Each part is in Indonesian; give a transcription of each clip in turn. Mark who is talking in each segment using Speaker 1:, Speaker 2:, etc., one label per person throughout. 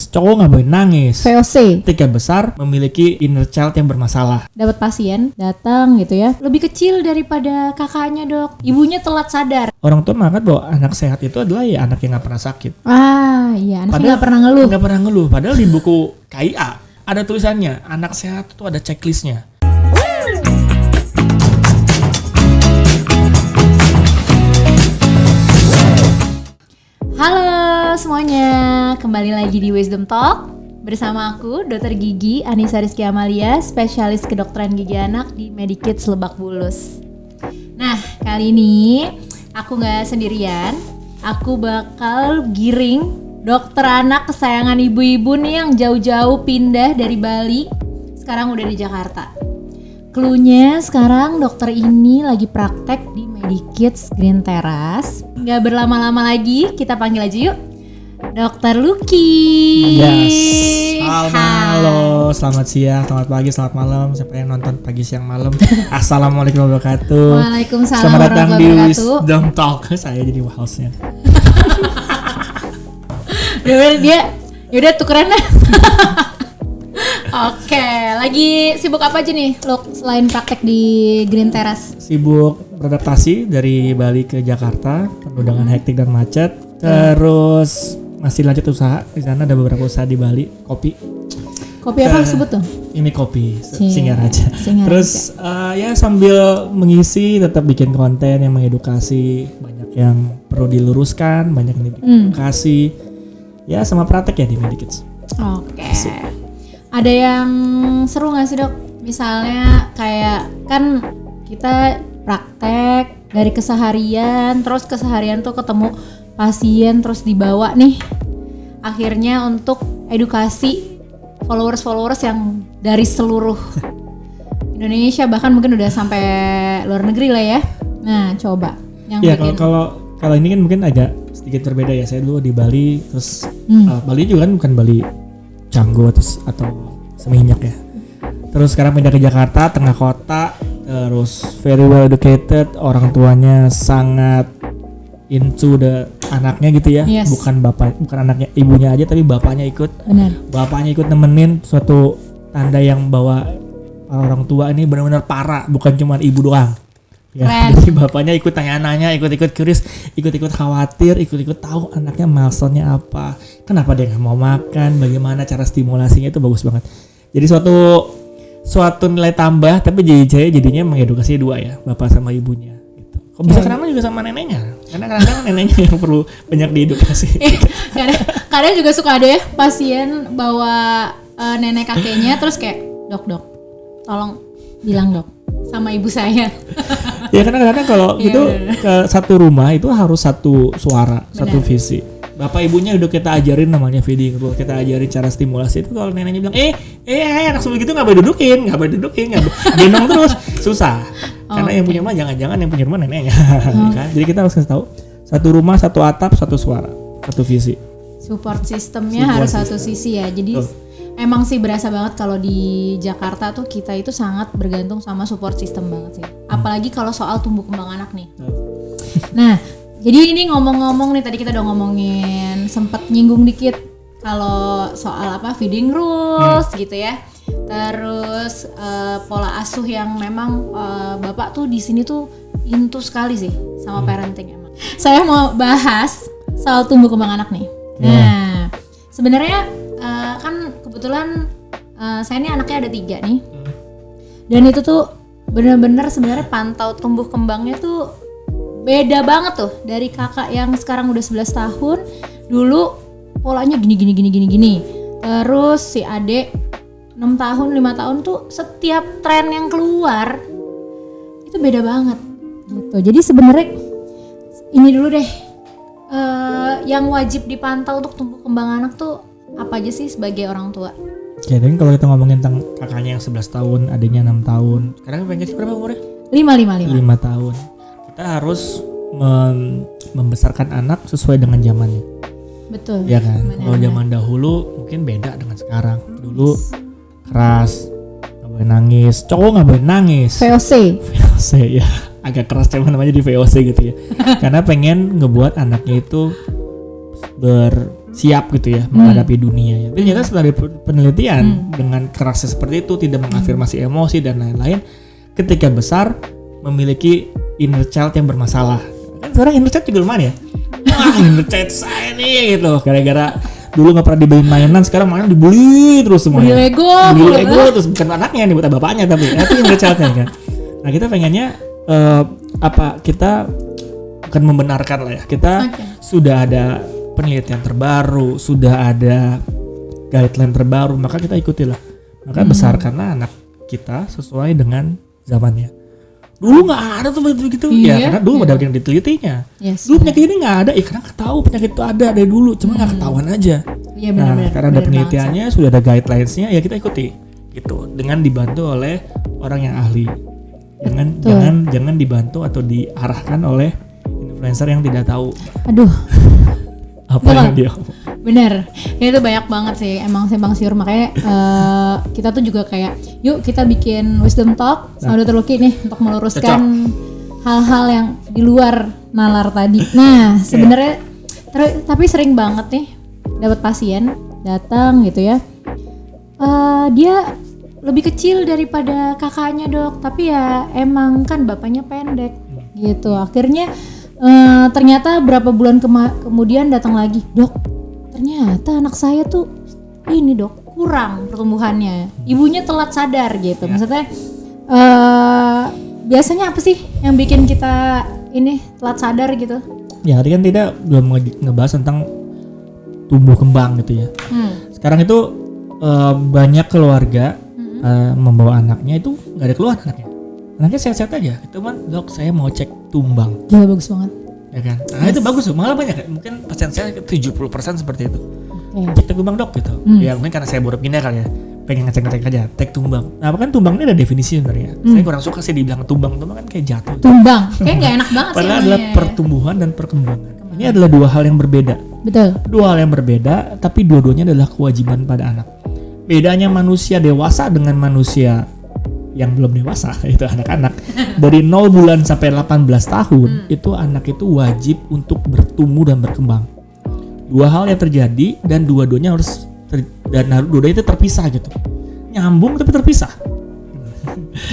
Speaker 1: cowok nggak boleh nangis.
Speaker 2: VOC.
Speaker 1: Ketika besar memiliki inner child yang bermasalah.
Speaker 2: Dapat pasien datang gitu ya, lebih kecil daripada kakaknya dok, ibunya telat sadar.
Speaker 1: Orang tua menganggap bahwa anak sehat itu adalah ya anak yang nggak pernah sakit.
Speaker 2: Iya, anaknya nggak pernah ngeluh.
Speaker 1: Nggak pernah ngeluh. Padahal di buku KIA ada tulisannya anak sehat itu ada checklistnya.
Speaker 2: Halo semuanya, kembali lagi di Wisdom Talk bersama aku Dr. Gigi Anissa Rizky Amalia, spesialis kedokteran gigi anak di Medikids Lebak Bulus. Nah, kali ini aku nggak sendirian, aku bakal giring dokter anak kesayangan ibu-ibu nih yang jauh-jauh pindah dari Bali, sekarang udah di Jakarta. Cluenya sekarang dokter ini lagi praktek di Medikids Green Terrace. Gak berlama-lama lagi, kita panggil aja yuk Dokter Lucky.
Speaker 1: Yes. Halo, selamat siang, selamat pagi, selamat malam. Siapa yang nonton pagi, siang, malam. Assalamualaikum warahmatullahi wabarakatuh.
Speaker 2: Waalaikumsalam.
Speaker 1: Selamat datang di
Speaker 2: warahmatullahi wabarakatuh.
Speaker 1: Wisdom Talk. Saya jadi hostnya.
Speaker 2: Yaudah tukeran lah. Oke, lagi sibuk apa aja nih Luk selain praktek di Green Terrace?
Speaker 1: Sibuk beradaptasi dari Bali ke Jakarta, penuh dengan hektik dan macet. Terus masih lanjut usaha. Di sana ada beberapa usaha di Bali, kopi.
Speaker 2: Kopi apa sebut tuh?
Speaker 1: Ini kopi Singaraja.
Speaker 2: Singaraja.
Speaker 1: Terus ya sambil mengisi, tetap bikin konten yang mengedukasi, banyak yang perlu diluruskan, banyak yang edukasi. Ya sama praktek ya di Medikids.
Speaker 2: Oke. Ada yang seru nggak sih dok? Misalnya kayak kan kita praktek dari keseharian, terus keseharian tuh ketemu pasien, terus dibawa nih akhirnya untuk edukasi followers yang dari seluruh Indonesia, bahkan mungkin udah sampai luar negeri lah ya. Nah coba yang
Speaker 1: ya,
Speaker 2: bikin
Speaker 1: kalau ini kan mungkin agak sedikit berbeda ya. Saya dulu di Bali, terus Bali juga kan bukan Bali Canggu atau Seminyak ya. Terus sekarang pindah ke Jakarta, tengah kota, terus very well educated, orang tuanya sangat into the anaknya gitu ya.
Speaker 2: Yes.
Speaker 1: Bukan anaknya, ibunya aja tapi bapaknya ikut.
Speaker 2: Benar.
Speaker 1: Bapaknya ikut nemenin, suatu tanda yang bahwa orang tua ini benar-benar parah, bukan cuma ibu doang. Ya, jadi bapaknya ikut tanya-nanya, ikut-ikut curious, ikut-ikut khawatir, ikut-ikut tahu anaknya milestone-nya apa, kenapa dia nggak mau makan, bagaimana cara stimulasinya, itu bagus banget. Jadi suatu nilai tambah, tapi jadinya mengedukasi dua ya, bapak sama ibunya. Gitu. Kok bisa kenapa juga sama neneknya? Karena kadang-kadang neneknya yang perlu banyak diedukasi.
Speaker 2: Kadang juga suka ada ya pasien bawa nenek kakeknya, terus kayak dok, tolong bilang dok sama ibu saya.
Speaker 1: Ya karena kadang-kadang kalau gitu ke satu rumah itu harus satu suara, satu visi. Bapak ibunya udah kita ajarin namanya feeding rule, kita ajarin cara stimulasi. Itu kalau neneknya bilang anak seperti itu nggak boleh dudukin, gendong terus susah. Karena yang punya rumah jangan-jangan yang punya rumah neneknya. Kan? Jadi kita harus kasih tahu satu rumah, satu atap, satu suara, satu visi.
Speaker 2: Support sistemnya harus satu sisi ya. Jadi emang sih berasa banget kalau di Jakarta tuh kita itu sangat bergantung sama support system banget sih. Apalagi kalau soal tumbuh kembang anak nih. Nah, jadi ini ngomong-ngomong nih, tadi kita udah ngomongin, sempet nyinggung dikit kalau soal feeding rules gitu ya. Terus pola asuh yang memang bapak tuh di sini tuh into sekali sih sama parenting emang. Saya mau bahas soal tumbuh kembang anak nih. Nah, sebenarnya kan kebetulan saya ini anaknya ada 3 nih. Dan itu tuh benar-benar sebenarnya pantau tumbuh kembangnya tuh beda banget tuh dari kakak yang sekarang udah 11 tahun. Dulu polanya gini. Terus si adek 6 tahun, 5 tahun tuh setiap tren yang keluar itu beda banget gitu. Jadi sebenarnya ini dulu deh, yang wajib dipantau untuk tumbuh kembang anak tuh apa aja sih sebagai orang tua?
Speaker 1: Oke, dan kalau kita ngomongin tentang kakaknya yang 11 tahun, adiknya 6 tahun. Sekarang pengen berapa umurnya?
Speaker 2: 5
Speaker 1: tahun. Kita harus membesarkan anak sesuai dengan zamannya.
Speaker 2: Betul.
Speaker 1: Ya kan? Kalau zaman dahulu mungkin beda dengan sekarang. Dulu keras, nggak boleh nangis. Cowok nggak boleh nangis.
Speaker 2: VOC
Speaker 1: ya. Agak keras namanya di VOC gitu ya. Karena pengen ngebuat anaknya itu siap gitu ya menghadapi dunia. Tapi ternyata setelah penelitian dengan kerasnya seperti itu, tidak mengafirmasi emosi dan lain-lain, ketika besar memiliki inner child yang bermasalah. Kan sekarang inner child juga lumayan ya. Wah, inner child saya nih gitu. Gara-gara dulu nggak pernah dibeliin mainan, sekarang mainan dibeli terus semuanya. Beli Lego terus bukan anaknya nih, bukan bapaknya tapi itu inner child-nya kan. Nah kita pengennya kita bukan membenarkan lah ya. Kita sudah ada penelitian terbaru, sudah ada guideline terbaru, maka kita ikutilah. Maka besarkanlah anak kita sesuai dengan zamannya. Dulu nggak ada tuh begitu, ya karena dulu ada yang ditelitinya. Dulu penyakit ini nggak ada, karena tahu penyakit itu ada dari dulu, cuma nggak ketahuan aja. Karena ada penelitiannya, sudah ada guidelines-nya, ya kita ikuti, gitu. Dengan dibantu oleh orang yang ahli. Jangan dibantu atau diarahkan oleh influencer yang tidak tahu.
Speaker 2: Aduh.
Speaker 1: Apa yang dia
Speaker 2: bener, itu banyak banget sih emang simpang siur. Makanya kita tuh juga kayak yuk kita bikin wisdom talk sama Dr. Lucky nih untuk meluruskan hal-hal yang di luar nalar tadi. Nah sebenarnya tapi sering banget nih dapat pasien datang gitu ya, dia lebih kecil daripada kakaknya dok, tapi ya emang kan bapaknya pendek gitu. Akhirnya ternyata berapa bulan kemudian datang lagi, dok ternyata anak saya tuh ini dok kurang pertumbuhannya, ibunya telat sadar gitu. Maksudnya biasanya apa sih yang bikin kita ini telat sadar gitu? Ya
Speaker 1: tadi kan tidak belum ngebahas tentang tumbuh kembang gitu ya. Sekarang itu banyak keluarga membawa anaknya itu nggak ada keluhan anaknya sehat-sehat aja. Itu kan dok saya mau cek tumbang.
Speaker 2: Ya bagus banget.
Speaker 1: Ya kan? Nah itu bagus tuh, malah banyak mungkin pasien saya 70% seperti itu. Cek tumbang dok gitu. Ya mungkin karena saya baru pindah kali ya, pengen ngecek aja cek tumbang. Nah kan tumbang ini ada definisi sebenarnya. Saya kurang suka sih dibilang tumbang kan kayak jatuh.
Speaker 2: Tumbang, kayak nggak enak banget sih.
Speaker 1: Padahal adalah pertumbuhan dan perkembangan. Ini adalah dua hal yang berbeda.
Speaker 2: Betul.
Speaker 1: Dua hal yang berbeda, tapi dua-duanya adalah kewajiban pada anak. Bedanya manusia dewasa dengan manusia yang belum dewasa, itu anak-anak dari 0 bulan sampai 18 tahun itu anak itu wajib untuk bertumbuh dan berkembang. Dua hal yang terjadi dan dua-duanya harus dua-duanya itu terpisah gitu. Nyambung tapi terpisah.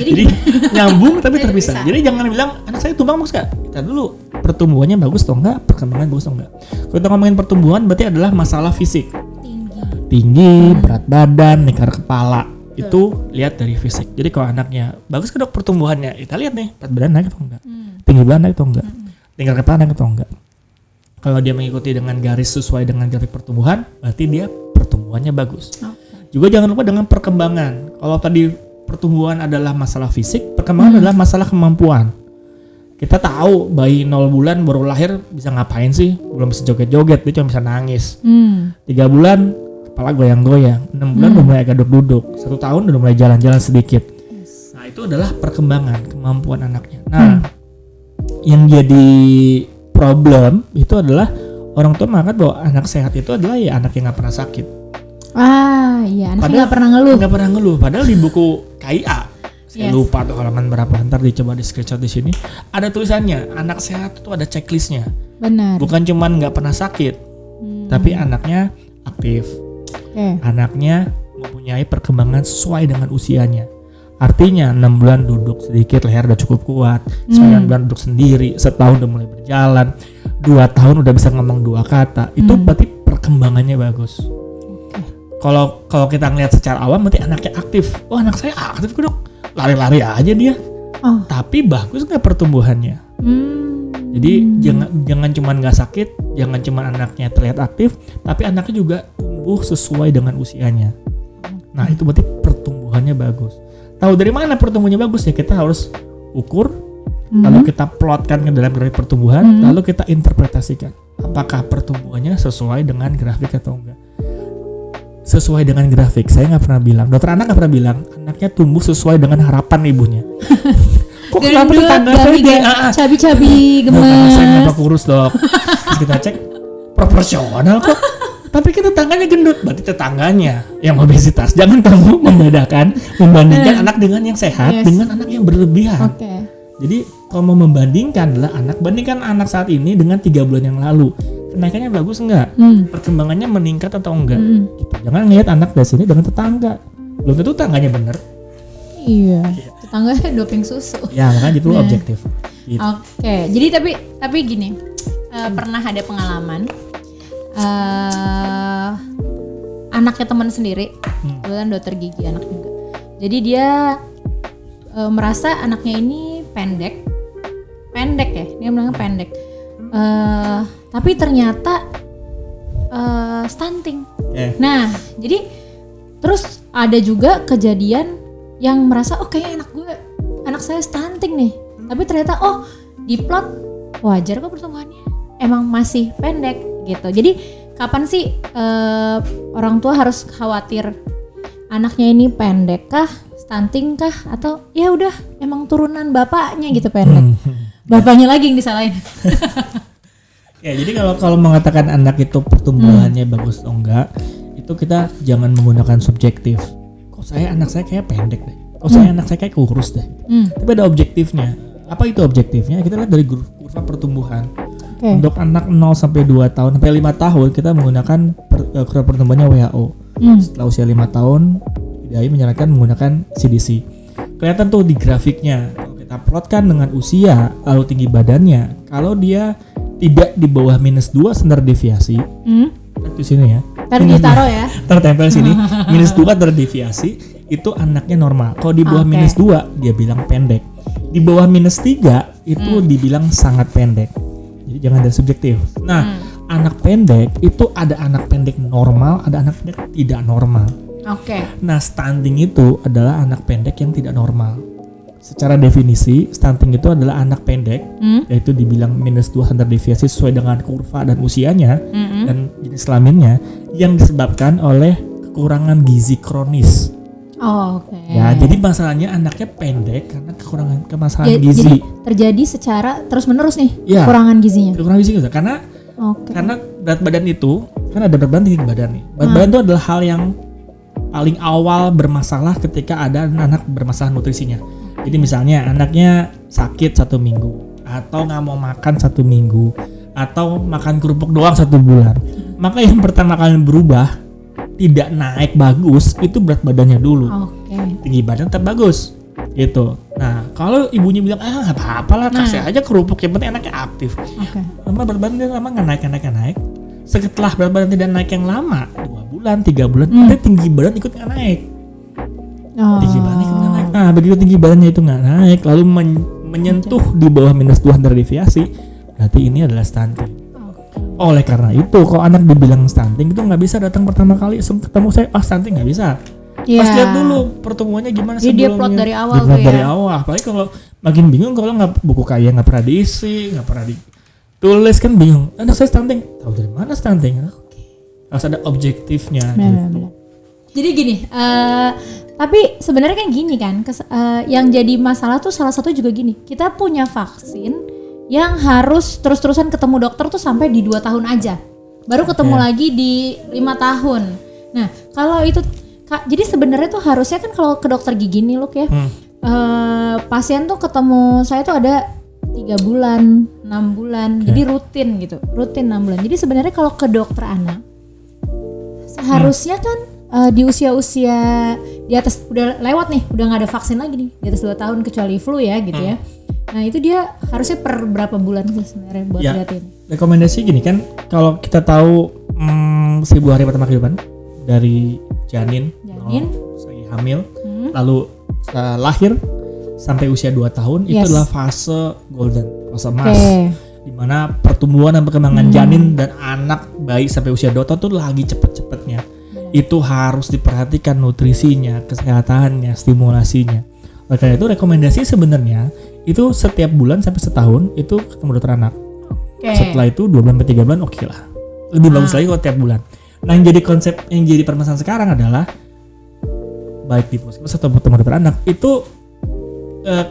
Speaker 1: Jadi nyambung tapi terpisah. Jadi jangan bilang anak saya tumbang bagus gak? Kita dulu pertumbuhannya bagus atau enggak, perkembangan bagus atau enggak. Kalau kita ngomongin pertumbuhan berarti adalah masalah fisik. Tinggi, berat badan, lingkar kepala. Itu lihat dari fisik. Jadi kalau anaknya bagus kan dok pertumbuhannya, kita lihat nih berat badan naik atau enggak, tinggi badan naik atau enggak, lingkar kepala naik atau enggak. Kalau dia mengikuti dengan garis sesuai dengan garis pertumbuhan, berarti dia pertumbuhannya bagus. Juga jangan lupa dengan perkembangan. Kalau tadi pertumbuhan adalah masalah fisik, perkembangan adalah masalah kemampuan. Kita tahu bayi 0 bulan baru lahir bisa ngapain sih? Belum bisa joget-joget, dia cuma bisa nangis. 3 bulan kepala goyang-goyang, 6 bulan udah mulai agak duduk-duduk, 1 tahun udah mulai jalan-jalan sedikit. Nah itu adalah perkembangan kemampuan anaknya. Nah yang jadi problem itu adalah orang tua menganggap bahwa anak sehat itu adalah ya anak yang nggak pernah sakit.
Speaker 2: Iya, anak nggak pernah ngeluh.
Speaker 1: Nggak pernah ngeluh. Padahal di buku KIA, saya lupa tuh halaman berapa, ntar dicoba di screenshot di sini. Ada tulisannya, anak sehat itu ada checklistnya.
Speaker 2: Benar.
Speaker 1: Bukan cuman nggak pernah sakit, tapi anaknya aktif. Anaknya mempunyai perkembangan sesuai dengan usianya. Artinya 6 bulan duduk sedikit, leher udah cukup kuat, 9 bulan duduk sendiri, setahun udah mulai berjalan, 2 tahun udah bisa ngomong 2 kata. Itu berarti perkembangannya bagus. Kalau kita ngelihat secara awam berarti anaknya aktif. Oh anak saya aktif dok, lari-lari aja dia. Tapi bagus nggak pertumbuhannya? Jadi jangan cuma nggak sakit, jangan cuma anaknya terlihat aktif, tapi anaknya juga tumbuh sesuai dengan usianya. Nah itu berarti pertumbuhannya bagus. Tahu dari mana pertumbuhannya bagus ya, kita harus ukur, lalu kita plotkan ke dalam grafik pertumbuhan, lalu kita interpretasikan apakah pertumbuhannya sesuai dengan grafik atau enggak. Sesuai dengan grafik, saya nggak pernah bilang, dokter anak nggak pernah bilang anaknya tumbuh sesuai dengan harapan ibunya. Kok kenapa tetangga saya
Speaker 2: cabi-cabi gemes?
Speaker 1: Saya nggak kurus dok. Terus kita cek proporsional kok. Tapi kita tetangganya gendut, berarti tetangganya yang obesitas. Jangan kamu membandingkan anak dengan yang sehat dengan anak yang berlebihan. Jadi kalau mau membandingkan adalah bandingkan anak saat ini dengan 3 bulan yang lalu. kenaikannya bagus enggak, perkembangannya meningkat atau enggak. Gitu. Jangan ngeliat anak dari sini dengan tetangga, belum tentu tetangganya bener.
Speaker 2: Iya. Tetangganya doping susu.
Speaker 1: Ya makanya itu objektif. Gitu.
Speaker 2: Oke, jadi tapi gini, pernah ada pengalaman anaknya teman sendiri, kebetulan dokter gigi anak juga. Jadi dia merasa anaknya ini pendek ya, dia bilang pendek. Tapi ternyata stunting. Nah, jadi terus ada juga kejadian yang merasa kayaknya anak saya stunting nih. Tapi ternyata di plot wajar kok pertumbuhannya, emang masih pendek gitu. Jadi kapan sih orang tua harus khawatir anaknya ini pendek kah, stunting kah, atau ya udah emang turunan bapaknya gitu pendek. Bapaknya lagi yang disalahin.
Speaker 1: Ya, jadi kalau mengatakan anak itu pertumbuhannya bagus atau enggak, itu kita jangan menggunakan subjektif. Kok anak saya kayak pendek deh. Kok anak saya kayak kurus deh. Tapi ada objektifnya. Apa itu objektifnya? Kita lihat dari kurva pertumbuhan. Untuk anak 0 sampai 2 tahun sampai 5 tahun kita menggunakan kurva pertumbuhannya WHO. Setelah usia 5 tahun IDAI menyarankan menggunakan CDC. Kelihatan tuh di grafiknya. Kalau kita plotkan dengan usia lalu tinggi badannya, kalau dia tidak di bawah -2 standar deviasi, di sini ya.
Speaker 2: Ditaruh ya.
Speaker 1: Tertempel sini. -2 standar deviasi itu anaknya normal. Kalau di bawah -2 dia bilang pendek. Di bawah -3 itu dibilang sangat pendek. Jadi jangan ada subjektif. Nah, anak pendek itu ada anak pendek normal, ada anak pendek tidak normal. Nah, stunting itu adalah anak pendek yang tidak normal. Secara definisi, stunting itu adalah anak pendek, yaitu dibilang -2 standar deviasi sesuai dengan kurva dan usianya dan jenis kelaminnya, yang disebabkan oleh kekurangan gizi kronis. Ya, jadi masalahnya anaknya pendek karena kemasalan gizi.
Speaker 2: Jadi terjadi secara terus menerus nih kekurangan gizinya.
Speaker 1: Kekurangan gizi karena berat badan itu kan ada berat badan tinggi badan nih. Berat badan itu adalah hal yang paling awal bermasalah ketika ada anak bermasalah nutrisinya. Jadi misalnya anaknya sakit 1 minggu atau nggak mau makan 1 minggu atau makan kerupuk doang 1 bulan, maka yang pertama kali berubah tidak naik bagus itu berat badannya dulu. Tinggi badan tetap bagus gitu. Nah, kalau ibunya bilang nggak apa-apa lah, kasih aja kerupuk, yang penting anaknya aktif. Lama berat badan lama nggak naik. Setelah berat badan tidak naik yang lama, 2 bulan 3 bulan, tapi tinggi badan ikut nggak naik. Tinggi badan ikut nggak naik. Nah, begitu tinggi badannya itu nggak naik, lalu menyentuh di bawah -2 standar deviasi, berarti ini adalah stunting. Oleh karena itu, kalau anak dibilang stunting itu nggak bisa datang pertama kali ketemu saya, stunting nggak bisa. Pas lihat dulu pertemuannya gimana sebelumnya.
Speaker 2: Dia plot dari awal
Speaker 1: tuh ya. Dari awal, apalagi kalau makin bingung kalau nggak buku kaya nggak pernah diisi, nggak pernah ditulis kan bingung. Anak saya stunting, tahu dari mana stunting? Harus ada objektifnya. Gitu.
Speaker 2: Jadi gini, tapi sebenarnya kan gini kan, yang jadi masalah tuh salah satu juga gini, kita punya vaksin yang harus terus-terusan ketemu dokter tuh sampai di 2 tahun aja. Baru ketemu lagi di 5 tahun. Nah, kalau itu jadi sebenarnya tuh harusnya kan kalau ke dokter gigi nih Luk ya. Pasien tuh ketemu saya tuh ada 3 bulan, 6 bulan. Jadi rutin gitu. Rutin 6 bulan. Jadi sebenarnya kalau ke dokter anak seharusnya kan di usia-usia di atas udah lewat nih, udah enggak ada vaksin lagi nih. Di atas 2 tahun kecuali flu ya gitu ya. Nah itu dia harusnya per berapa bulan sih sebenarnya buat liatin?
Speaker 1: Rekomendasi gini kan, kalau kita tahu 1000 hari pertama kehidupan dari janin lagi hamil, lalu lahir sampai usia 2 tahun itu adalah fase golden, fase emas, di mana pertumbuhan dan perkembangan janin dan anak bayi sampai usia 2 tahun itu lagi cepet-cepetnya. Itu harus diperhatikan nutrisinya, kesehatannya, stimulasinya. Oleh karena itu rekomendasi sebenarnya itu setiap bulan sampai setahun itu ketemu dokter anak. Setelah itu 2 bulan sampai 3 bulan oke lah. Lebih bagus lagi kalau tiap bulan. Nah yang jadi permasalahan sekarang adalah baik di puskesmas atau ketemu dokter anak itu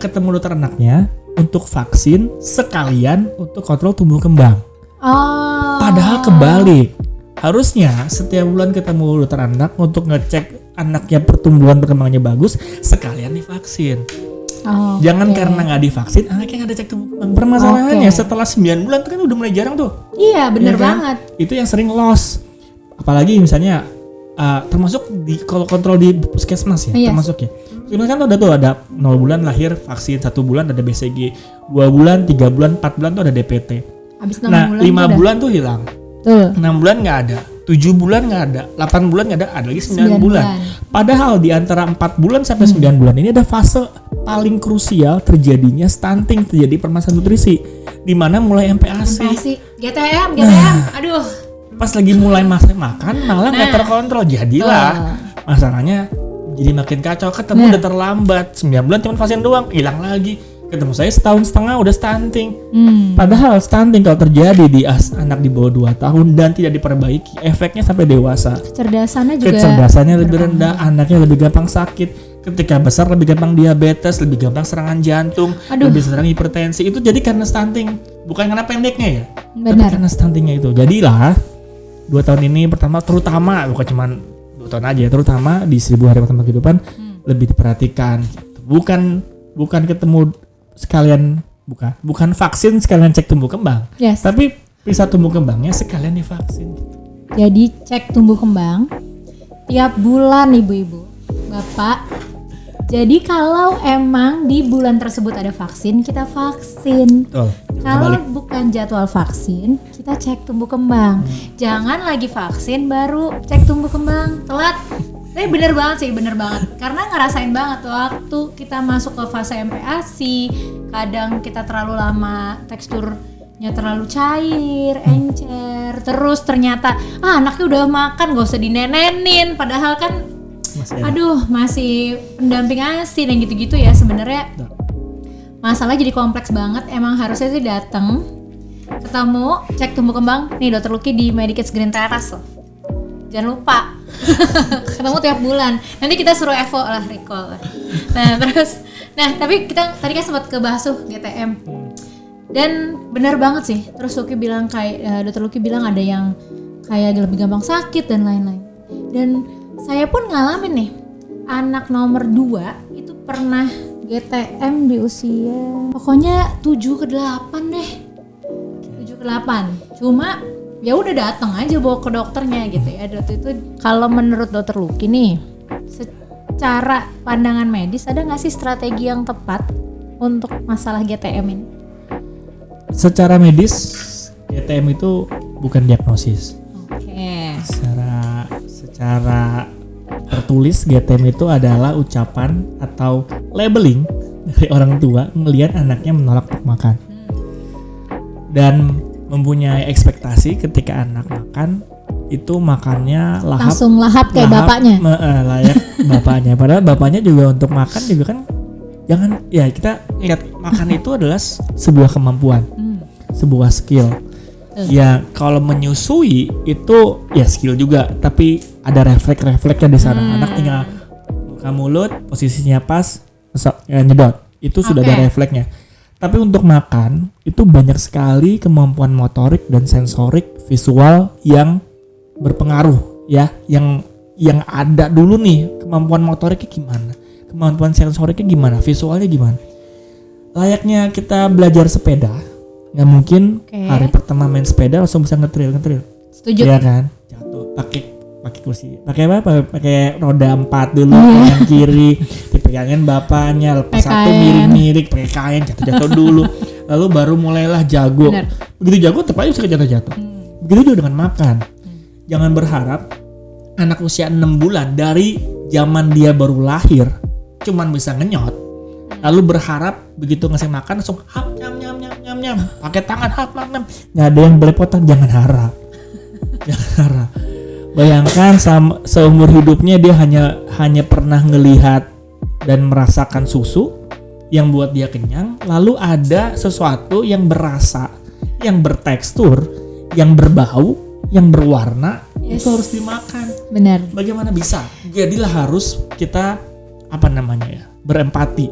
Speaker 1: ketemu dokter anaknya untuk vaksin sekalian untuk kontrol tumbuh kembang. Padahal kebalik. Harusnya setiap bulan ketemu dokter anak untuk ngecek anaknya pertumbuhan perkembangannya bagus sekalian divaksin. Jangan karena nggak divaksin anaknya nggak ada cek tumbuh kembang. Permasalahannya setelah 9 bulan itu kan udah mulai jarang tuh.
Speaker 2: Iya bener banget.
Speaker 1: Itu yang sering loss. Apalagi misalnya termasuk di kalau kontrol di puskesmas ya, termasuk ya. Puskesmas kan tuh ada 0 bulan lahir vaksin, 1 bulan ada BCG, 2 bulan, 3 bulan, 4 bulan tuh ada DPT.
Speaker 2: Habis 6
Speaker 1: nah,
Speaker 2: bulan
Speaker 1: 5 bulan tuh hilang. 6 bulan nggak ada, 7 bulan nggak ada, 8 bulan nggak ada lagi 9 bulan. Padahal di antara 4 bulan sampai 9 bulan ini ada fase paling krusial terjadinya stunting, terjadi permasalahan nutrisi, di mana mulai MPASI,
Speaker 2: GTM, aduh.
Speaker 1: Pas lagi mulai masa makan malah nggak terkontrol, jadilah masalahnya jadi makin kacau. Ketemu udah terlambat, 9 bulan cuma vaksin doang, hilang lagi. Ketemu saya setahun setengah udah stunting. Padahal stunting kalau terjadi di anak di bawah 2 tahun dan tidak diperbaiki, efeknya sampai dewasa. Kecerdasannya lebih rendah, anaknya lebih gampang sakit. Ketika besar lebih gampang diabetes, lebih gampang serangan jantung, lebih sering hipertensi. Itu jadi karena stunting, bukan karena pendeknya ya. Tapi karena stuntingnya itu. Jadilah 2 tahun ini pertama, terutama bukan cuma 2 tahun aja, terutama di 1000 hari pertama kehidupan lebih diperhatikan. Bukan ketemu sekalian, bukan vaksin sekalian cek tumbuh kembang, tapi periksa tumbuh kembangnya sekalian divaksin.
Speaker 2: Jadi cek tumbuh kembang tiap bulan ibu-ibu, bapak. Jadi kalau emang di bulan tersebut ada vaksin, kita vaksin. Kalau bukan jadwal vaksin, kita cek tumbuh kembang. Jangan lagi vaksin baru cek tumbuh kembang, telat. Tapi bener banget. Karena ngerasain banget waktu kita masuk ke fase MPASI, kadang kita terlalu lama, teksturnya terlalu cair, encer. Terus ternyata anaknya udah makan, gak usah dinenenin. Padahal kan masih pendamping ASI dan gitu-gitu ya. Sebenarnya masalah jadi kompleks banget. Emang harusnya sih datang, ketemu, cek tumbuh kembang. Nih Dr. Lucky di Medikids Green Terrace loh. Jangan lupa ketemu tiap bulan. Nanti kita suruh Evo lah, recall. Tapi kita tadi kan sempat kebahas tuh GTM. Dan benar banget sih. Terus Lucky bilang Dr. Lucky bilang ada yang kayak lebih gampang sakit dan lain-lain. Dan saya pun ngalamin nih, anak nomor 2 itu pernah GTM di usia pokoknya 7 ke 8 deh. 7 ke 8. Cuma ya udah datang aja bawa ke dokternya gitu ya. Waktu itu kalau menurut Dr. Lucky nih, secara pandangan medis ada nggak sih strategi yang tepat untuk masalah GTM ini?
Speaker 1: Secara medis GTM itu bukan diagnosis. Secara tertulis GTM itu adalah ucapan atau labeling dari orang tua melihat anaknya menolak untuk makan. Dan mempunyai ekspektasi ketika anak makan itu makannya
Speaker 2: langsung lahap kayak bapaknya,
Speaker 1: layak bapaknya. Padahal bapaknya juga untuk makan juga kan jangan ya, kita lihat makan itu adalah sebuah kemampuan, sebuah skill. Ya kalau menyusui itu ya skill juga, tapi ada refleksnya di sana. Anak tinggal buka mulut, posisinya pas, nyedot, itu sudah ada refleksnya. Tapi untuk makan itu banyak sekali kemampuan motorik dan sensorik visual yang berpengaruh ya, yang ada dulu nih. Kemampuan motoriknya gimana, kemampuan sensoriknya gimana, visualnya gimana. Layaknya kita belajar sepeda, nggak mungkin hari pertama main sepeda langsung bisa ngetril.
Speaker 2: Setuju
Speaker 1: ya kan, jatuh pakai kursi, pakai apa, pakai roda 4 dulu, kanan kiri dipegangin bapaknya, lepas satu miring-miring, pakai kain, jatuh dulu, lalu baru mulailah jago. Begitu jago tetap aja bisa jatuh. Begitu juga dengan makan. Jangan berharap anak usia 6 bulan dari zaman dia baru lahir cuman bisa ngenyot, lalu berharap begitu ngasih makan langsung hap nyam pakai tangan hap nyam. Nggak ada yang belepotan, jangan harap. Bayangkan seumur hidupnya dia hanya pernah ngelihat dan merasakan susu yang buat dia kenyang, lalu ada sesuatu yang berasa, yang bertekstur, yang berbau, yang berwarna, itu harus dimakan.
Speaker 2: Benar.
Speaker 1: Bagaimana bisa? Jadilah harus kita berempati.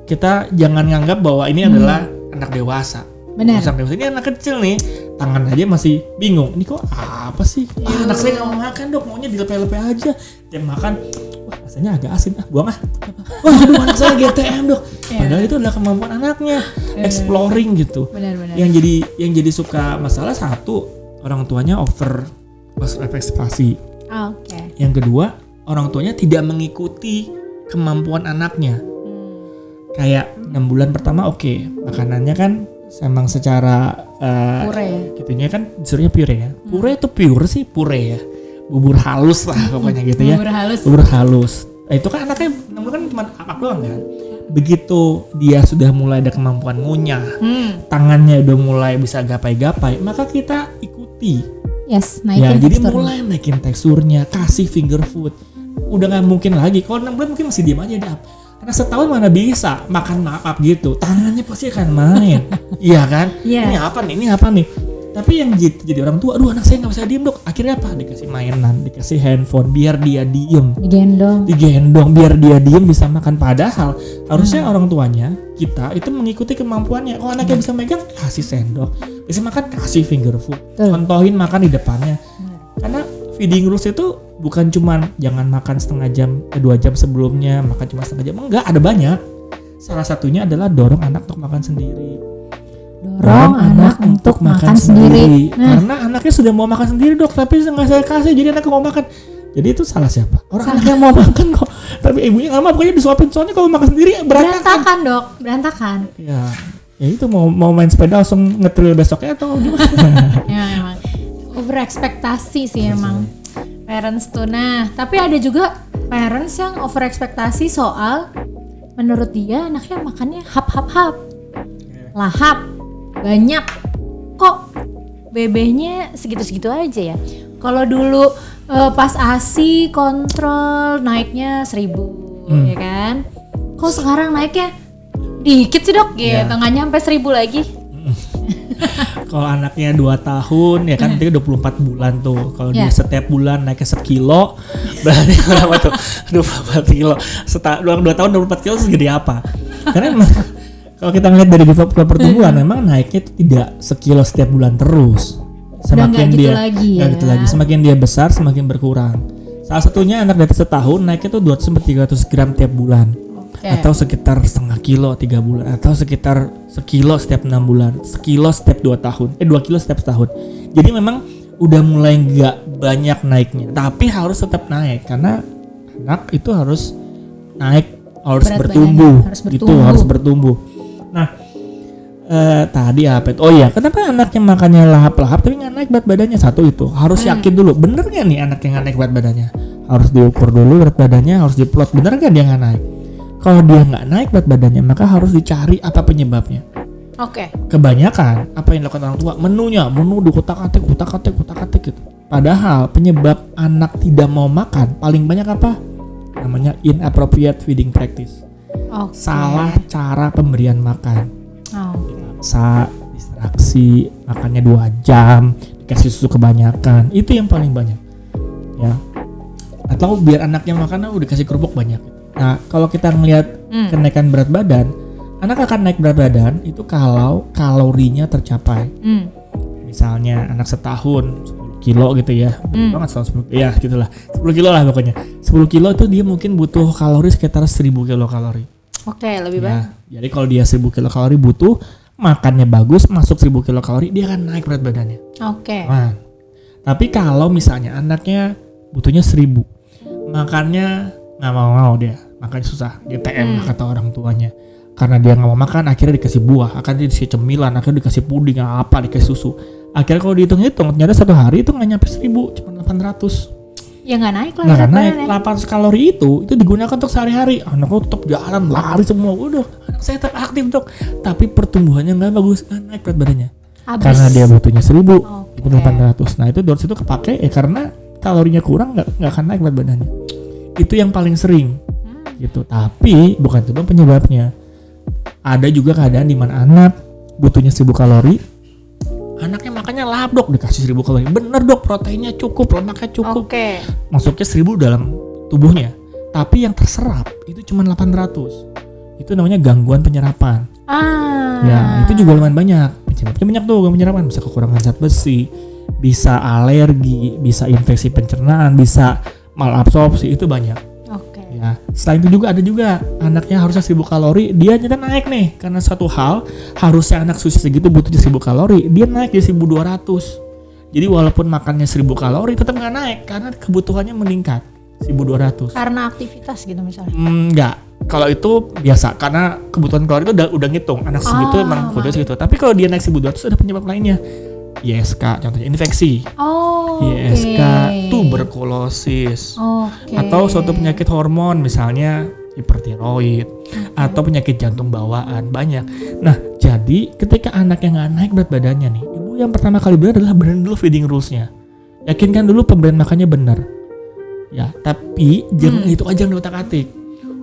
Speaker 1: Kita jangan nganggap bahwa ini adalah anak dewasa.
Speaker 2: Benar.
Speaker 1: Ini anak kecil nih, tangan aja masih bingung. Ini kok apa sih? Anak saya nggak mau makan dok, maunya dilepe-lepe aja. Dia makan, wah rasanya agak asin, buang wah aduh anak saya GTM dok, padahal itu adalah kemampuan anaknya exploring gitu.
Speaker 2: Benar.
Speaker 1: Yang jadi suka masalah satu, orang tuanya over ekspektasi. Yang kedua, orang tuanya tidak mengikuti kemampuan anaknya. Kayak 6 bulan pertama makanannya kan emang secara
Speaker 2: pure
Speaker 1: gitunya kan disuruhnya pure ya. Pure itu pure sih pure ya. Bubur halus lah pokoknya gitu ya. Bubur halus. Nah, itu kan anaknya 6 bulan kan cuma apa doang kan. Begitu dia sudah mulai ada kemampuan ngunyah, tangannya udah mulai bisa gapai-gapai, maka kita ikuti.
Speaker 2: Yes, naikin
Speaker 1: jadi mulai naikin teksturnya, kasih finger food. Udah nggak mungkin lagi. Kalau 6 bulan mungkin masih diem aja deh. Karena setahun mana bisa makan maaf gitu, tangannya pasti akan main. Iya kan? Ini apa nih? Tapi yang jadi orang tua, aduh anak saya nggak bisa diem dok. Akhirnya apa? Dikasih mainan, dikasih handphone, biar dia diem. Digendong, biar dia diem bisa makan. Padahal harusnya orang tuanya kita itu mengikuti kemampuannya. Kalau anaknya bisa megang, kasih sendok. Bisa makan, kasih finger food. Contohin makan di depannya. Karena feeding rules itu bukan cuman jangan makan 2 jam sebelumnya, makan cuma setengah jam. Enggak, ada banyak. Salah satunya adalah dorong anak untuk makan sendiri. Karena anaknya sudah mau makan sendiri dok, tapi nggak saya kasih, jadi anaknya mau makan. Jadi itu salah siapa? Anaknya mau makan kok, tapi ibunya nggak mau, pokoknya disuapin. Soalnya kalau makan sendiri berantakan
Speaker 2: dok, berantakan.
Speaker 1: Ya itu mau main sepeda langsung ngetril besoknya atau gimana?
Speaker 2: Ya emang over ekspektasi sih emang parents tuh. Nah tapi ada juga parents yang over ekspektasi soal menurut dia anaknya makannya hap lahap banyak, kok bebehnya segitu-segitu aja ya. Kalau dulu pas ASI kontrol naiknya 1.000 ya kan, kok sekarang naiknya dikit sih dok gitu, nggak nyampe 1.000 lagi.
Speaker 1: Kalau anaknya 2 tahun ya kan, dia 24 bulan tuh. Kalau dia setiap bulan naiknya 1 kilo, berarti berapa tuh? 24 kilo. Dalam 2 tahun 24 kilo segede apa? Karena kalau kita ngeliat dari pertumbuhan, memang naiknya itu tidak sekilo setiap bulan terus. Semakin dia nggak gitu lagi. Semakin dia besar, semakin berkurang. Salah satunya anak dari setahun naiknya tuh 200-300 gram tiap bulan, atau sekitar setengah kilo 3 bulan, atau sekitar sekilo setiap 6 bulan, sekilo setiap 2 tahun, 2 kilo setiap setahun. Jadi memang udah mulai nggak banyak naiknya, tapi harus tetap naik karena anak itu harus naik, harus bertumbuh. Harus bertumbuh. Nah, tadi apa itu? Oh iya, kenapa anaknya makannya lahap-lahap tapi nggak naik berat badannya? Satu itu harus yakin dulu, bener nggak nih anaknya nggak naik berat badannya? Harus diukur dulu berat badannya, harus diplot, bener nggak dia nggak naik? Kalau dia nggak naik berat badannya, maka harus dicari apa penyebabnya. Kebanyakan apa yang dilakukan orang tua, menu dikutak-atik gitu. Padahal penyebab anak tidak mau makan paling banyak apa? Namanya inappropriate feeding practice. Salah cara pemberian makan. Distraksi, makannya 2 jam, dikasih susu kebanyakan, itu yang paling banyak ya. Atau biar anaknya makan dikasih kerupuk banyak. Nah kalau kita ngelihat kenaikan berat badan, anak akan naik berat badan itu kalau kalorinya tercapai. Misalnya anak setahun 10 kilo gitu ya, banget setahun 10 ya gitulah, 10 kilo lah pokoknya. 10 kilo itu dia mungkin butuh kalori sekitar 1.000 kilokalori.
Speaker 2: Lebih banyak.
Speaker 1: Jadi kalau dia 1.000 kilokalori butuh, makannya bagus, masuk 1.000 kilokalori, dia akan naik berat badannya. Nah, tapi kalau misalnya anaknya butuhnya 1.000, makannya nggak mau dia, makannya susah, GTM kata orang tuanya. Karena dia nggak mau makan, akhirnya dikasih buah, akhirnya dikasih cemilan, akhirnya dikasih puding, dikasih susu. Akhirnya kalau dihitung-hitung, ternyata 1 hari itu nggak nyampe 1.000, cuma 800.
Speaker 2: Ya nggak naik lah.
Speaker 1: Nggak naik. 800 kalori itu digunakan untuk sehari-hari. Anakku tetap jalan, lari semua. Udah, anak saya tetap aktif dok. Tapi pertumbuhannya nggak bagus, nggak naik berat badannya. Karena dia butuhnya 1.000, itu 800. Nah itu dosis itu kepake karena kalorinya kurang, nggak akan naik berat badannya. Itu yang paling sering. Gitu. Tapi bukan itu dong penyebabnya. Ada juga keadaan di mana anak butuhnya 1.000 kalori. Anaknya makannya lahap dok, dikasih 1.000 kalori. Bener dok, proteinnya cukup, lemaknya cukup. Masuknya 1.000 dalam tubuhnya. Tapi yang terserap itu cuma 800. Itu namanya gangguan penyerapan. Ya, itu juga lumayan banyak. Penyebabnya banyak tuh gangguan penyerapan. Bisa kekurangan zat besi, bisa alergi, bisa infeksi pencernaan, bisa malabsorpsi, itu banyak. Ya, selain itu juga ada juga anaknya harusnya 1000 kalori, dia nyata naik nih karena satu hal harusnya anak susu segitu butuh 1000 kalori, dia naik jadi 1200. Jadi walaupun makannya 1000 kalori tetap nggak naik karena kebutuhannya meningkat 1200.
Speaker 2: Karena aktivitas gitu misalnya.
Speaker 1: Enggak. Kalau itu biasa karena kebutuhan kalori itu udah ngitung anak segitu emang kebutuhan segitu. Tapi kalau dia naik 1200 ada penyebab lainnya. ISK contohnya infeksi. ISK, tuberkulosis. Atau suatu penyakit hormon misalnya hipertiroid atau penyakit jantung bawaan banyak. Nah, jadi ketika anak yang nggak naik berat badannya nih, ibu yang pertama kali benar adalah benerin dulu feeding rules-nya. Yakinkan dulu pemberian makannya benar. Ya, tapi jangan itu aja yang diotak-atik.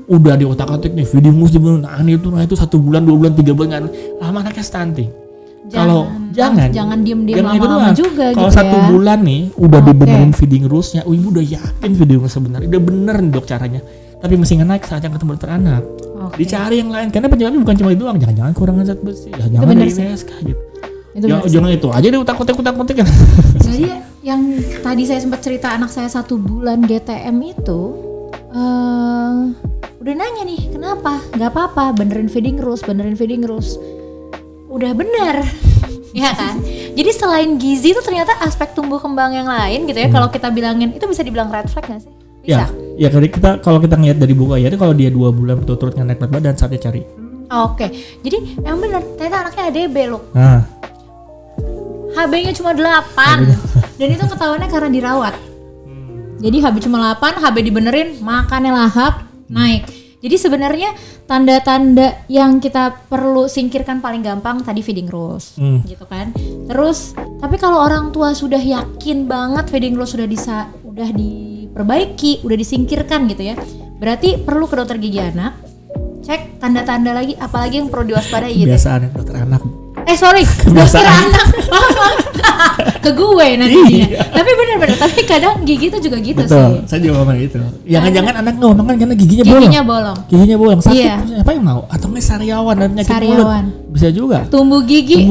Speaker 1: Udah diotak-atik nih feeding rules dibenerin, nah itu 1 bulan, 2 bulan, 3 bulan kan lama anaknya stunting. Kalau jangan diem-diem lama-lama juga kalau gitu. Kalau 1 bulan nih udah dibenerin feeding rules-nya, ibu udah yakin feeding rules sebenarnya, udah bener nih dok caranya. Tapi mesti nggak naik saat yang ketemu dokter anak. Dicari yang lain karena penyebabnya bukan cuma itu doang. Jangan-jangan kurangan zat besi, jangan dari ISK gitu. Jangan itu aja deh utak-utik kan.
Speaker 2: Jadi yang tadi saya sempat cerita anak saya 1 bulan GTM itu udah nanya nih kenapa? Gak apa-apa, benerin feeding rules. Udah bener. Ya kan? Jadi selain gizi itu ternyata aspek tumbuh kembang yang lain gitu ya. Kalau kita bilangin itu bisa dibilang red flag gak sih? Bisa.
Speaker 1: Ya kalau kita ngeliat dari buku ayatnya kalau dia 2 bulan berturut-turut naik berat badan saatnya cari.
Speaker 2: Oke. Jadi yang benar ternyata anaknya ADB loh. HB-nya cuma 8 dan itu ketahuannya karena dirawat. Jadi HB cuma 8, HB dibenerin, makannya lahap, naik. Jadi sebenarnya tanda-tanda yang kita perlu singkirkan paling gampang tadi feeding rules, gitu kan. Terus, tapi kalau orang tua sudah yakin banget feeding rules sudah diperbaiki, udah disingkirkan gitu ya, berarti perlu ke dokter gigi anak, cek tanda-tanda lagi, apalagi yang perlu diwaspadai gitu.
Speaker 1: Kebiasaan dokter anak.
Speaker 2: Dokter anak. Ke gue nantinya. Tapi benar-benar, tapi kadang gigi itu juga gitu. Betul, sih.
Speaker 1: Saya juga ngomong gitu. Jangan-jangan anak nggak makan karena giginya bolong. Sakit, siapa yang mau? Atau nggak sariawan dan penyakit mulut. Bisa juga.
Speaker 2: Tumbuh gigi.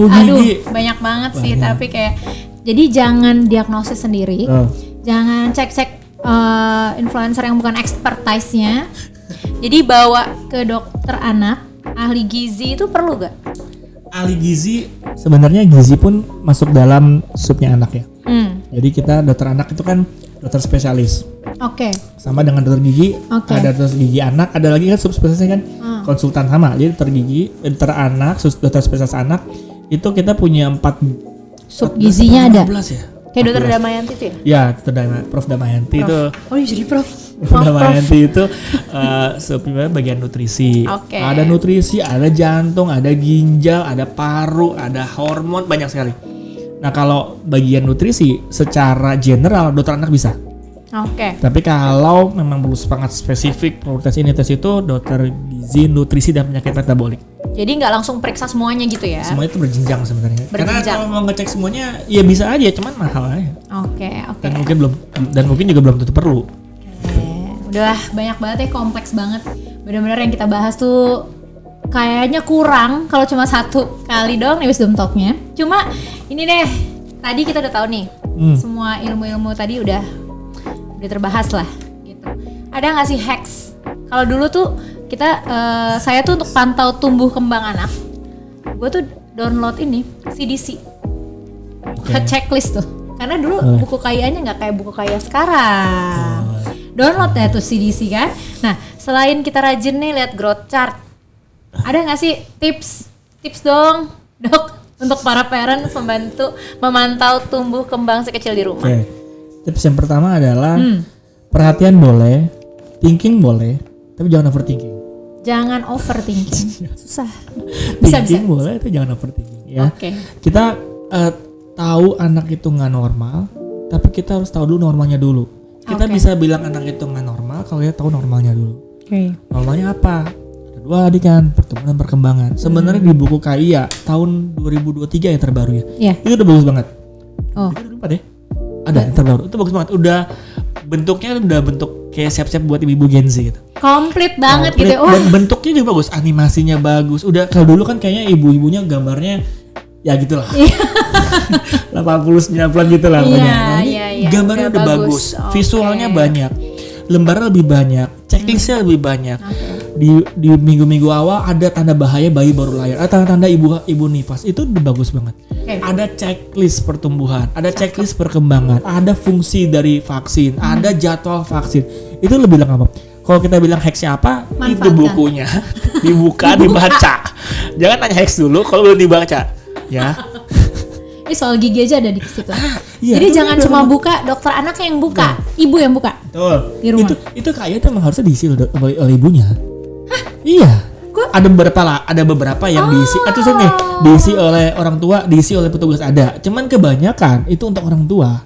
Speaker 2: Banyak banget sih. Tapi kayak, jadi jangan diagnosis sendiri. Jangan cek-cek influencer yang bukan expertise-nya. Jadi bawa ke dokter anak, ahli gizi itu perlu gak?
Speaker 1: Ahli gizi, sebenarnya gizi pun masuk dalam subnya anak ya. Jadi kita dokter anak itu kan dokter spesialis. Sama dengan dokter gigi, ada dokter gigi anak, ada lagi kan subspesialisnya kan konsultan sama. Jadi dokter gigi, dokter anak, dokter spesialis anak itu kita punya 4
Speaker 2: sub gizinya ada.
Speaker 1: 14 ya.
Speaker 2: Kayak dokter Damayanti itu ya?
Speaker 1: Ya, Prof Damayanti itu.
Speaker 2: Oh iya jadi Prof.
Speaker 1: Damayanti itu sebenarnya bagian nutrisi. Ada nutrisi, ada jantung, ada ginjal, ada paru, ada hormon, banyak sekali. Nah kalau bagian nutrisi secara general dokter anak bisa. Tapi kalau memang perlu sangat spesifik prioritas ini tes itu dokter gizi, nutrisi dan penyakit metabolik.
Speaker 2: Jadi nggak langsung periksa semuanya gitu ya?
Speaker 1: Semua itu berjenjang sebenarnya. Karena kalau mau ngecek semuanya ya bisa aja, cuman mahal aja. Dan mungkin juga belum tentu perlu.
Speaker 2: Udah banyak banget ya, kompleks banget. Benar-benar yang kita bahas tuh kayaknya kurang kalau cuma 1 kali doang nih Wisdom Talk-nya. Cuma ini deh, tadi kita udah tahu nih, semua ilmu-ilmu tadi udah terbahas lah gitu. Ada nggak sih hacks? Kalau dulu tuh kita, saya tuh untuk pantau tumbuh kembang anak, gue tuh download ini CDC, checklist tuh. Karena dulu buku kayanya nggak kayak buku kaya sekarang. Download ya tuh CDC kan. Nah selain kita rajin nih lihat growth chart, ada nggak sih tips dong dok untuk para parents memantau tumbuh kembang si kecil di rumah?
Speaker 1: Tips yang pertama adalah perhatian boleh, thinking boleh, tapi jangan overthinking.
Speaker 2: Jangan overthinking. Susah.
Speaker 1: Bisa. Boleh, itu jangan overthinking ya. Kita tahu anak itu nggak normal, tapi kita harus tahu dulu normalnya dulu. Kita bisa bilang anak itu nggak normal kalau kita tahu normalnya dulu. Normalnya apa? Ada 2 tadi kan, pertumbuhan dan perkembangan. Sebenarnya di buku KIA tahun 2023 yang terbaru ya. Itu udah bagus banget. Itu lupa deh. Ada yang terbaru. Itu bagus banget. Udah bentuknya udah bentuk kayak siap-siap buat ibu-ibu Gen Z gitu. Komplit banget gitu. Dan bentuknya juga bagus, animasinya bagus. Udah kalau dulu kan kayaknya ibu-ibunya gambarnya ya gitulah. 80-90 gitu lah pokoknya. Gambarnya udah bagus, visualnya banyak. lembarnya lebih banyak, checklistnya lebih banyak. Di minggu-minggu awal ada tanda bahaya bayi baru lahir, ada tanda-tanda ibu nifas, itu udah bagus banget. Ada checklist pertumbuhan, ada checklist perkembangan, ada fungsi dari vaksin, ada jadwal vaksin. Itu lebih lengkap. Kalau kita bilang hacksnya apa, itu bukunya dibuka, dibaca. Jangan nanya hacks dulu kalau belum dibaca, ya.
Speaker 2: Soal gigi aja ada di situ. Jadi jangan cuma buka, dokter anak yang buka, ibu yang buka.
Speaker 1: Betul.
Speaker 2: Di rumah.
Speaker 1: Itu kayaknya memang harusnya diisi oleh ibunya. Iya. Ada beberapa yang diisi. Diisi oleh orang tua, diisi oleh petugas ada. Cuman kebanyakan itu untuk orang tua.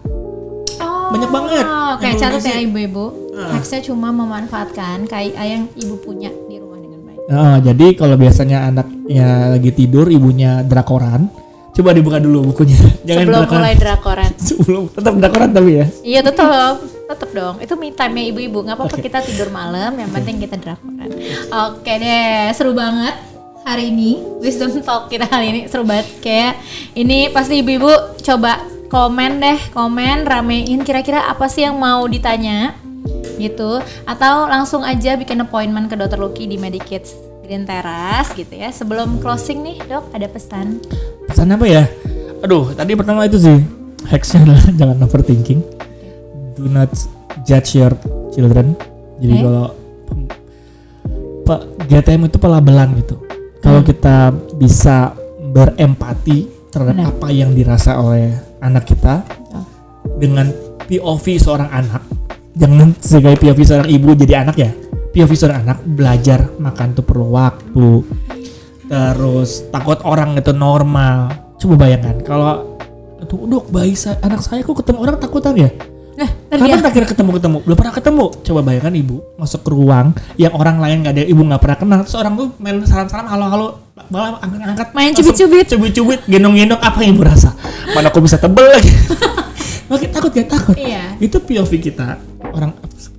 Speaker 1: Banyak banget.
Speaker 2: Oke, catat ya ibu-ibu. Hacksnya cuma memanfaatkan kayak yang ibu punya di rumah dengan baik.
Speaker 1: Jadi kalau biasanya anaknya lagi tidur, ibunya drakoran, coba dibuka dulu bukunya. Jangan
Speaker 2: sebelum mulai drakoran.
Speaker 1: Sebelum tetap drakoran tapi ya.
Speaker 2: Iya tetap dong. Itu me time-nya ibu-ibu. Nggak apa-apa kita tidur malam, yang penting kita drakoran. Oke deh, seru banget hari ini. Wisdom Talk kita hari ini seru banget. Kayak ini pasti ibu-ibu coba komen ramein kira-kira apa sih yang mau ditanya gitu, atau langsung aja bikin appointment ke Dr. Lucky di Medikids Green Terrace gitu ya. Sebelum closing nih dok, ada pesan
Speaker 1: apa ya? Aduh, tadi pertama itu sih hacksnya adalah jangan overthinking, do not judge your children. Jadi kalau GTM itu pelabelan gitu. Kalau kita bisa berempati terhadap apa yang dirasa oleh anak kita dengan POV seorang anak, jangan sebagai POV seorang ibu jadi anak ya. POV seorang anak, belajar makan tuh perlu waktu. Terus takut orang itu normal. Coba bayangkan kalau dok anak saya kok ketemu orang takutan ya. Kapan terakhir ketemu? Belum pernah ketemu. Coba bayangkan ibu masuk ke ruang yang orang lain nggak ada, ibu nggak pernah kenal. Terus orang tuh main salam-salam, halo, malah angkat
Speaker 2: main cubit-cubit,
Speaker 1: gendong-gendong. Apa yang ibu rasa? Mana kok bisa tebel lagi? Makin takut.
Speaker 2: Iya.
Speaker 1: Itu POV kita,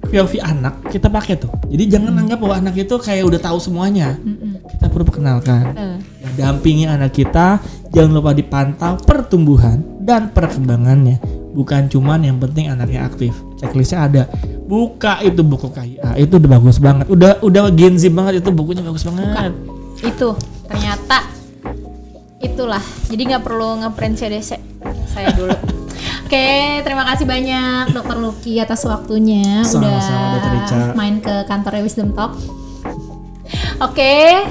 Speaker 1: POV anak kita pakai tuh. Jadi jangan anggap bahwa anak itu kayak udah tahu semuanya. Kita perlu perkenalkan, dampingi anak kita. Jangan lupa dipantau pertumbuhan dan perkembangannya. Bukan cuman yang penting anaknya aktif. Checklistnya ada. Buka itu buku KIA, itu udah bagus banget. Udah Gen Z banget, itu bukunya bagus banget.
Speaker 2: Itu ternyata itulah. Jadi nggak perlu ngeprint CDC saya dulu. Oke, terima kasih banyak Dr. Lucky atas waktunya.
Speaker 1: Sama-sama,
Speaker 2: udah main ke kantornya Wisdom Talk. Oke,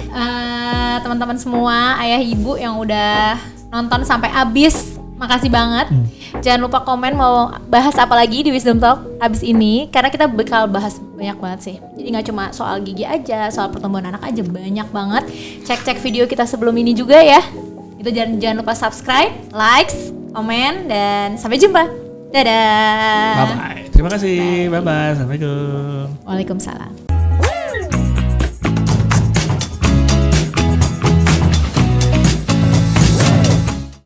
Speaker 2: teman-teman semua, ayah ibu yang udah nonton sampai habis, makasih banget. Jangan lupa komen mau bahas apa lagi di Wisdom Talk abis ini, karena kita bakal bahas banyak banget sih. Jadi nggak cuma soal gigi aja, soal pertumbuhan anak aja, banyak banget. Cek video kita sebelum ini juga ya. Itu jangan lupa subscribe, likes, komen, dan sampai jumpa. Dadah.
Speaker 1: Bye bye. Terima kasih. Bye bye. Assalamualaikum.
Speaker 2: Waalaikumsalam.